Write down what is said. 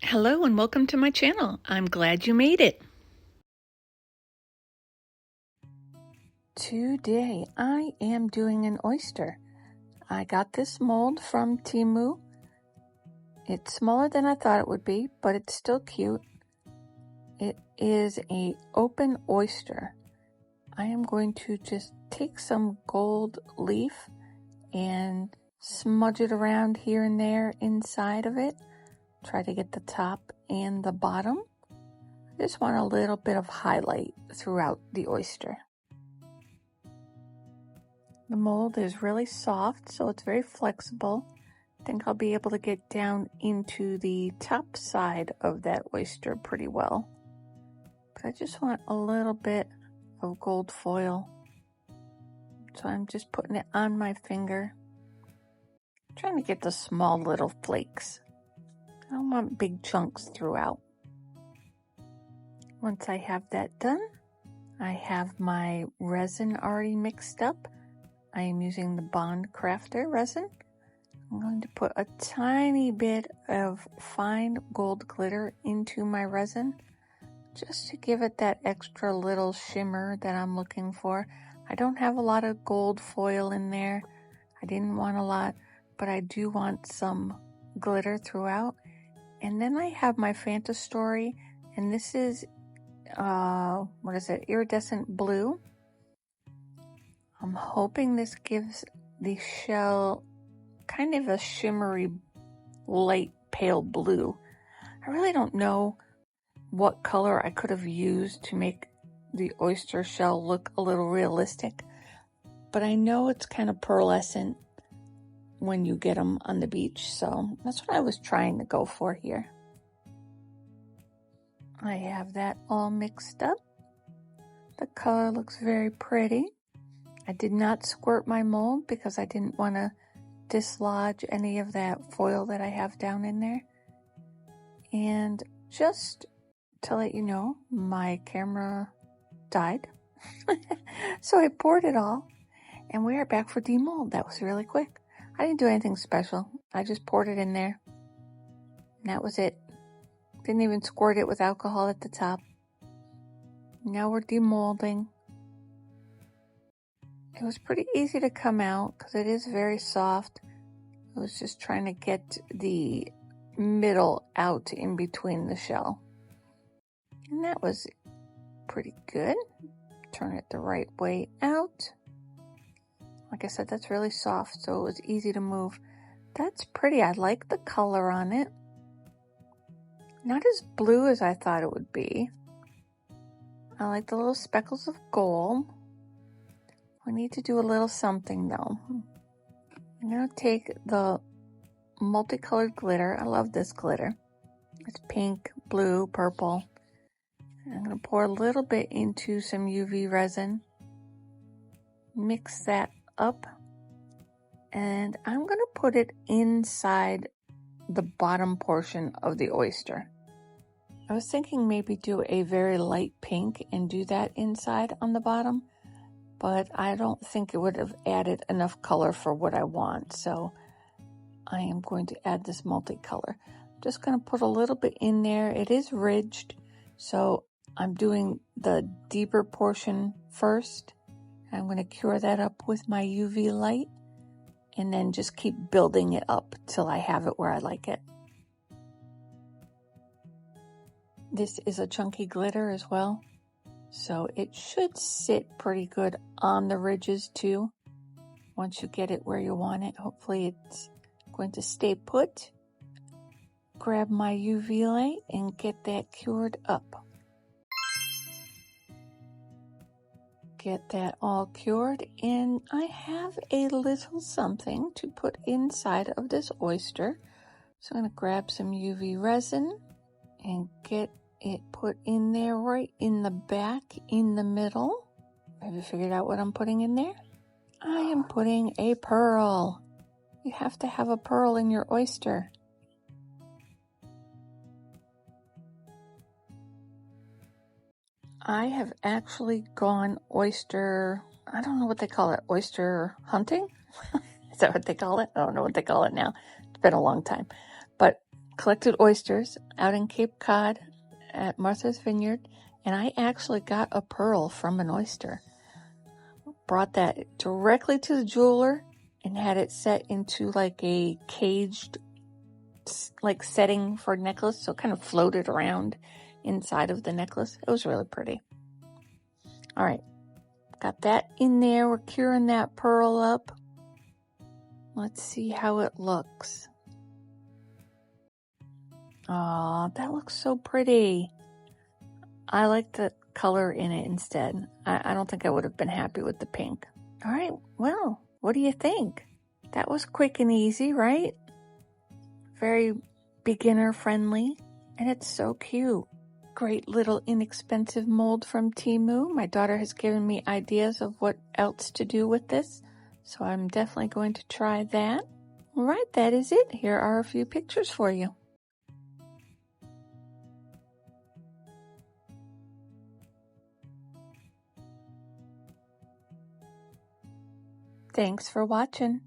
Hello and welcome to my channel. I'm glad you made it. Today I am doing an oyster. I got this mold from Temu. It's smaller than I thought it would be, but it's still cute. It is an open oyster. I am going to just take some gold leaf and smudge it around here and there inside of it. Try to get the top and the bottom. I just want a little bit of highlight throughout the oyster. The mold is really soft, so it's very flexible. I think I'll be able to get down into the top side of that oyster pretty well. But I just want a little bit of gold foil. So I'm just putting it on my finger. I'm trying to get the small little flakes. I don't want big chunks throughout. Once I have that done, I have my resin already mixed up. I am using the Bond Crafter resin. I'm going to put a tiny bit of fine gold glitter into my resin just to give it that extra little shimmer that I'm looking for. I don't have a lot of gold foil in there. I didn't want a lot, but I do want some glitter throughout. And then I have my Fanta Story, and this is, iridescent blue. I'm hoping this gives the shell kind of a shimmery, light, pale blue. I really don't know what color I could have used to make the oyster shell look a little realistic, but I know it's kind of pearlescent when you get them on the beach, so that's what I was trying to go for here. I have that all mixed up. The color looks very pretty. I did not squirt my mold because I didn't want to dislodge any of that foil that I have down in there. And just to let you know, my camera died. So I poured it all and we are back for demold. That was really quick. I didn't do anything special. I just poured it in there. And that was it. Didn't even squirt it with alcohol at the top. Now we're demolding. It was pretty easy to come out because it is very soft. I was just trying to get the middle out in between the shell. And that was pretty good. Turn it the right way out. Like I said, that's really soft, so it was easy to move. That's pretty. I like the color on it. Not as blue as I thought it would be. I like the little speckles of gold. We need to do a little something though. I'm going to take the multicolored glitter. I love this glitter. It's pink, blue, purple. I'm going to pour a little bit into some UV resin. Mix that up. And I'm going to put it inside the bottom portion of the oyster. I was thinking maybe do a very light pink and do that inside on the bottom, but I don't think it would have added enough color for what I want. So I am going to add this multicolor. I'm just going to put a little bit in there. It is ridged, so I'm doing the deeper portion first. I'm going to cure that up with my UV light and then just keep building it up till I have it where I like it. This is a chunky glitter as well, so it should sit pretty good on the ridges too. Once you get it where you want it, hopefully it's going to stay put. Grab my UV light and get that cured up. Get that all cured, and I have a little something to put inside of this oyster. So I'm going to grab some UV resin and get it put in there right in the back, in the middle. Have you figured out what I'm putting in there? I am putting a pearl. You have to have a pearl in your oyster. I have actually gone oyster, I don't know what they call it, oyster hunting? Is that what they call it? I don't know what they call it now. It's been a long time. But collected oysters out in Cape Cod at Martha's Vineyard, and I actually got a pearl from an oyster. Brought that directly to the jeweler and had it set into like a caged like setting for necklace, so it kind of floated around inside of the necklace. It was really pretty. All right, got that in there. We're curing that pearl up. Let's see how it looks. Oh, that looks so pretty. I like the color in it instead. I don't think I would have been happy with the pink. All right, well, what do you think? That was quick and easy, right? Very beginner friendly, and it's so cute. Great little inexpensive mold from Temu. My daughter has given me ideas of what else to do with this, so I'm definitely going to try that. All right, that is it. Here are a few pictures for you. Thanks for watching.